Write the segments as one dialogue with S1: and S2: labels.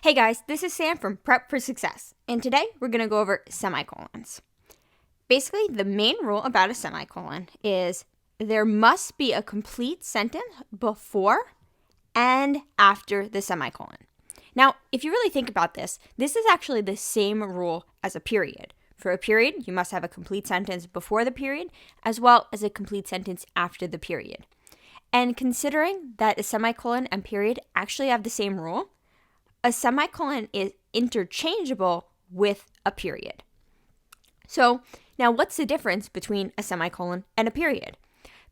S1: Hey guys, this is Sam from Prep for Success, and today we're going to go over semicolons. Basically, the main rule about a semicolon is there must be a complete sentence before and after the semicolon. Now, if you really think about this, this is actually the same rule as a period. For a period, you must have a complete sentence before the period, as well as a complete sentence after the period. And considering that a semicolon and period actually have the same rule, a semicolon is interchangeable with a period. So now what's the difference between a semicolon and a period?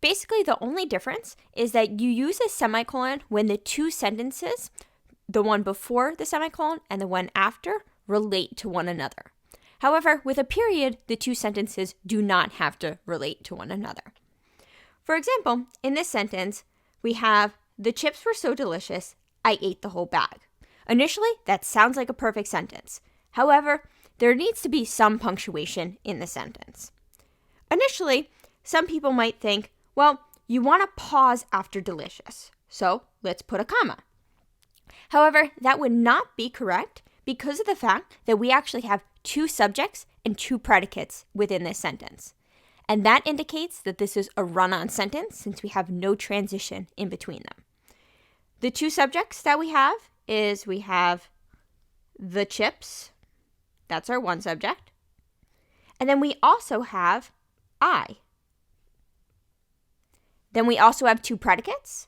S1: Basically, the only difference is that you use a semicolon when the two sentences, the one before the semicolon and the one after, relate to one another. However, with a period, the two sentences do not have to relate to one another. For example, in this sentence, we have, "The chips were so delicious, I ate the whole bag." Initially, that sounds like a perfect sentence. However, there needs to be some punctuation in the sentence. Initially, some people might think, well, you want to pause after delicious, so let's put a comma. However, that would not be correct because of the fact that we actually have two subjects and two predicates within this sentence. And that indicates that this is a run-on sentence since we have no transition in between them. The two subjects that we have the chips, that's our one subject, and then we also have I. Then we also have two predicates.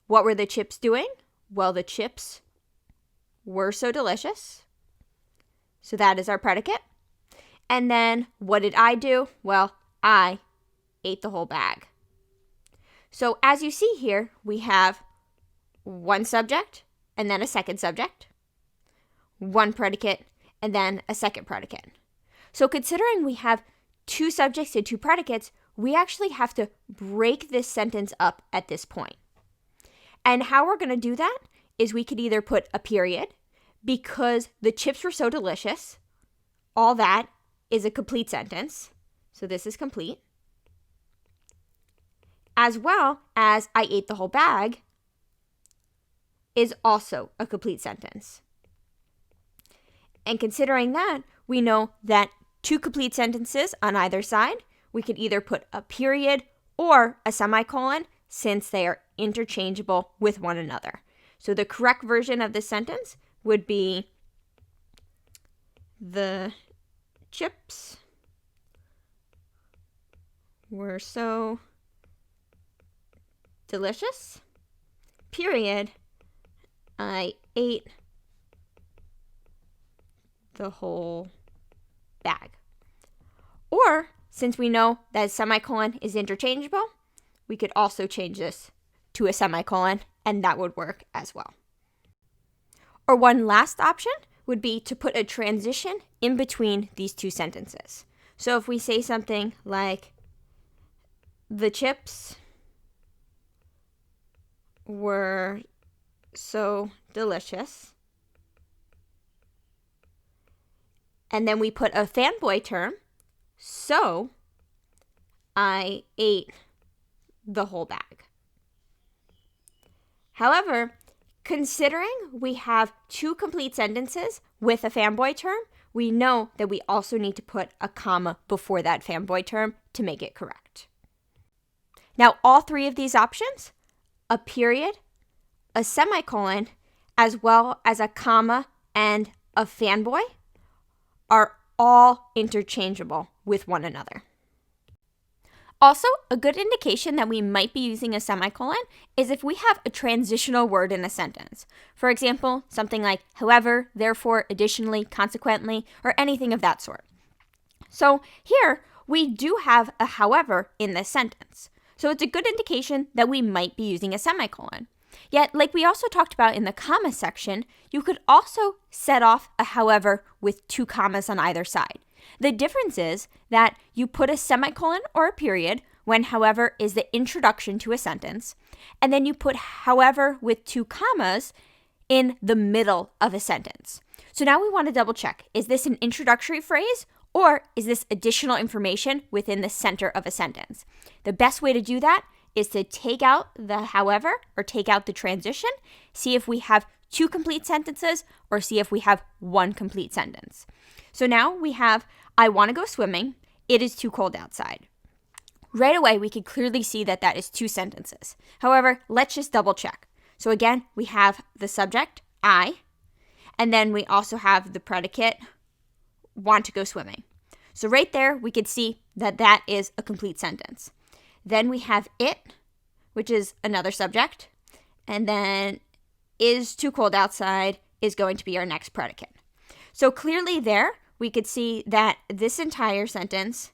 S1: What were the chips doing? Well, the chips were so delicious, so that is our predicate. And then what did I do? Well, I ate the whole bag. So as you see here, we have one subject, and then a second subject, one predicate, and then a second predicate. So considering we have two subjects and two predicates, we actually have to break this sentence up at this point. And how we're going to do that is we could either put a period, because the chips were so delicious, all that is a complete sentence. So this is complete. As well as I ate the whole bag is also a complete sentence. And considering that, we know that two complete sentences on either side, we could either put a period or a semicolon since they are interchangeable with one another. So the correct version of this sentence would be, "The chips were so delicious, period, I ate the whole bag." Or, since we know that a semicolon is interchangeable, we could also change this to a semicolon, and that would work as well. Or one last option would be to put a transition in between these two sentences. So if we say something like, "The chips were so delicious," and then we put a fanboy term, "So I ate the whole bag." However, considering we have two complete sentences with a fanboy term, we know that we also need to put a comma before that fanboy term to make it correct. Now, all three of these options, a period, a semicolon, as well as a comma and a fanboy, are all interchangeable with one another. Also, a good indication that we might be using a semicolon is if we have a transitional word in a sentence. For example, something like however, therefore, additionally, consequently, or anything of that sort. So here, we do have a however in this sentence. So it's a good indication that we might be using a semicolon. Yet, like we also talked about in the comma section, you could also set off a however with two commas on either side. The difference is that you put a semicolon or a period when however is the introduction to a sentence, and then you put however with two commas in the middle of a sentence. So now we want to double check, is this an introductory phrase or is this additional information within the center of a sentence? The best way to do that is to take out the however or take out the transition, see if we have two complete sentences or see if we have one complete sentence. So now we have, I want to go swimming. It is too cold outside. Right away, we can clearly see that that is two sentences. However, let's just double check. So again, we have the subject, I, and then we also have the predicate, want to go swimming. So right there, we could see that that is a complete sentence. Then we have it, which is another subject, and then is too cold outside is going to be our next predicate. So clearly there, we could see that this entire sentence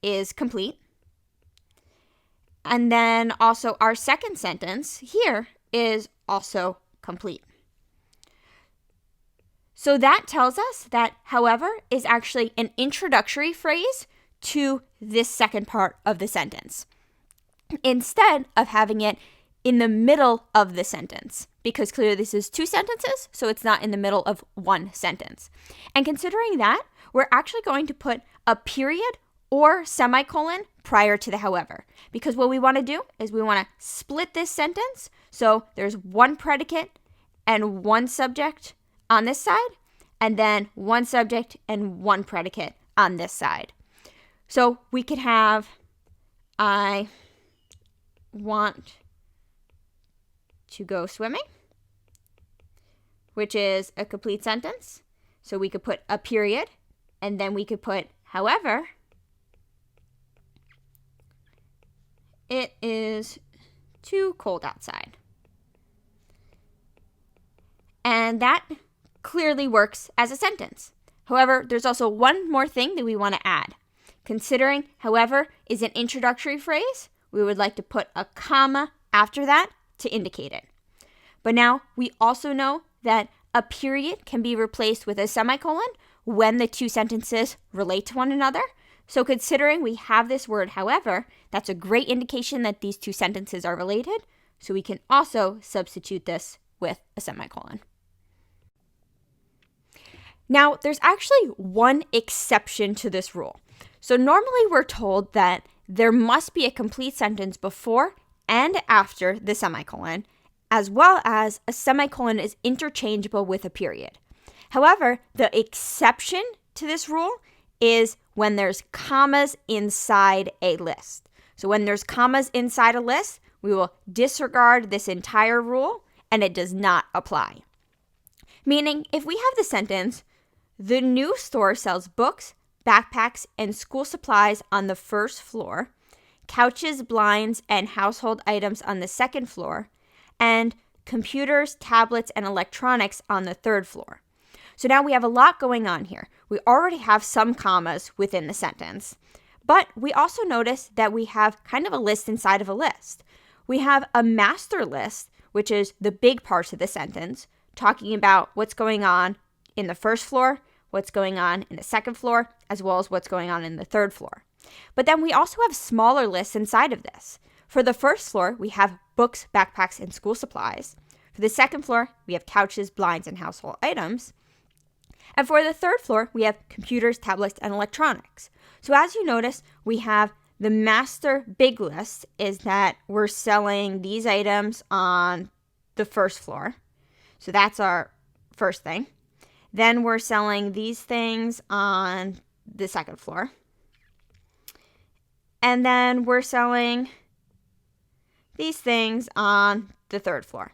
S1: is complete. And then also our second sentence here is also complete. So that tells us that however is actually an introductory phrase to this second part of the sentence, instead of having it in the middle of the sentence, because clearly this is two sentences, so it's not in the middle of one sentence. And considering that, we're actually going to put a period or semicolon prior to the however, because what we want to do is we want to split this sentence so there's one predicate and one subject on this side, and then one subject and one predicate on this side. So we could have, I want to go swimming, which is a complete sentence. So we could put a period, and then we could put, however, it is too cold outside. And that clearly works as a sentence. However, there's also one more thing that we want to add. Considering, however, is an introductory phrase, we would like to put a comma after that to indicate it. But now we also know that a period can be replaced with a semicolon when the two sentences relate to one another. So considering we have this word, however, that's a great indication that these two sentences are related. So we can also substitute this with a semicolon. Now, there's actually one exception to this rule. So normally we're told that there must be a complete sentence before and after the semicolon, as well as a semicolon is interchangeable with a period. However, the exception to this rule is when there's commas inside a list. So when there's commas inside a list, we will disregard this entire rule and it does not apply. Meaning, if we have the sentence, the new store sells books, backpacks, and school supplies on the first floor, couches, blinds, and household items on the second floor, and computers, tablets, and electronics on the third floor. So now we have a lot going on here. We already have some commas within the sentence, but we also notice that we have kind of a list inside of a list. We have a master list, which is the big parts of the sentence, talking about what's going on in the first floor, what's going on in the second floor, as well as what's going on in the third floor. But then we also have smaller lists inside of this. For the first floor, we have books, backpacks, and school supplies. For the second floor, we have couches, blinds, and household items. And for the third floor, we have computers, tablets, and electronics. So as you notice, we have the master big list is that we're selling these items on the first floor. So that's our first thing. Then we're selling these things on the second floor. And then we're selling these things on the third floor.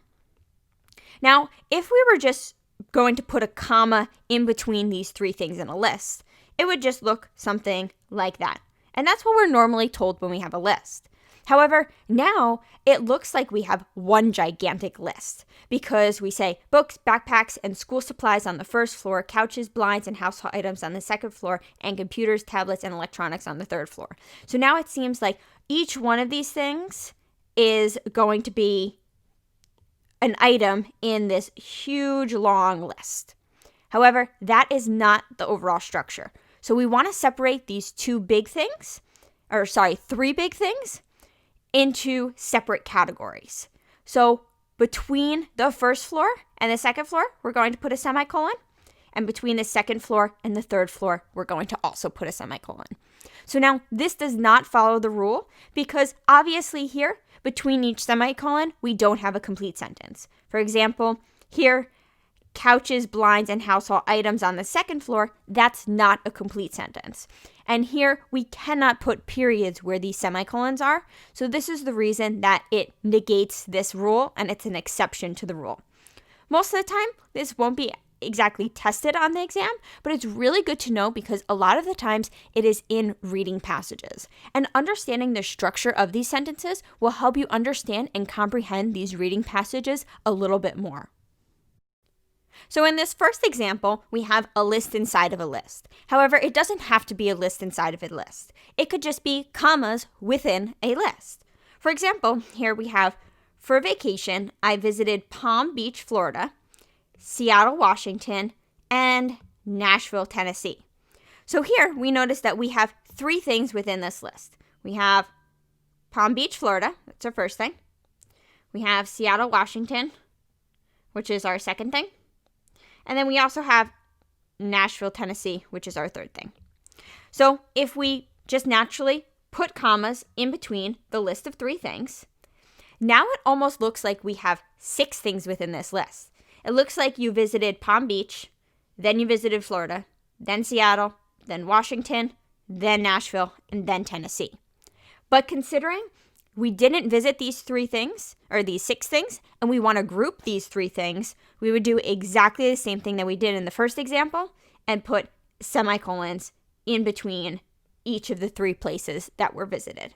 S1: Now, if we were just going to put a comma in between these three things in a list, it would just look something like that. And that's what we're normally told when we have a list. However, now it looks like we have one gigantic list because we say books, backpacks, and school supplies on the first floor, couches, blinds, and household items on the second floor, and computers, tablets, and electronics on the third floor. So now it seems like each one of these things is going to be an item in this huge long list. However, that is not the overall structure. So we want to separate these three big things into separate categories. So between the first floor and the second floor, we're going to put a semicolon. And between the second floor and the third floor, we're going to also put a semicolon. So now this does not follow the rule because obviously here, between each semicolon, we don't have a complete sentence. For example, here, couches, blinds, and household items on the second floor, that's not a complete sentence. And here we cannot put periods where these semicolons are. So this is the reason that it negates this rule and it's an exception to the rule. Most of the time, this won't be exactly tested on the exam, but it's really good to know because a lot of the times it is in reading passages. And understanding the structure of these sentences will help you understand and comprehend these reading passages a little bit more. So in this first example, we have a list inside of a list. However, it doesn't have to be a list inside of a list. It could just be commas within a list. For example, here we have, for vacation, I visited Palm Beach, Florida, Seattle, Washington, and Nashville, Tennessee. So here we notice that we have 3 things within this list. We have Palm Beach, Florida, that's our first thing. We have Seattle, Washington, which is our second thing. And then we also have Nashville, Tennessee, which is our third thing. So if we just naturally put commas in between the list of 3 things, now it almost looks like we have 6 things within this list. It looks like you visited Palm Beach, then you visited Florida, then Seattle, then Washington, then Nashville, and then Tennessee. But considering we didn't visit these 3 things, or these 6 things, and we want to group these 3 things, we would do exactly the same thing that we did in the first example and put semicolons in between each of the 3 places that were visited.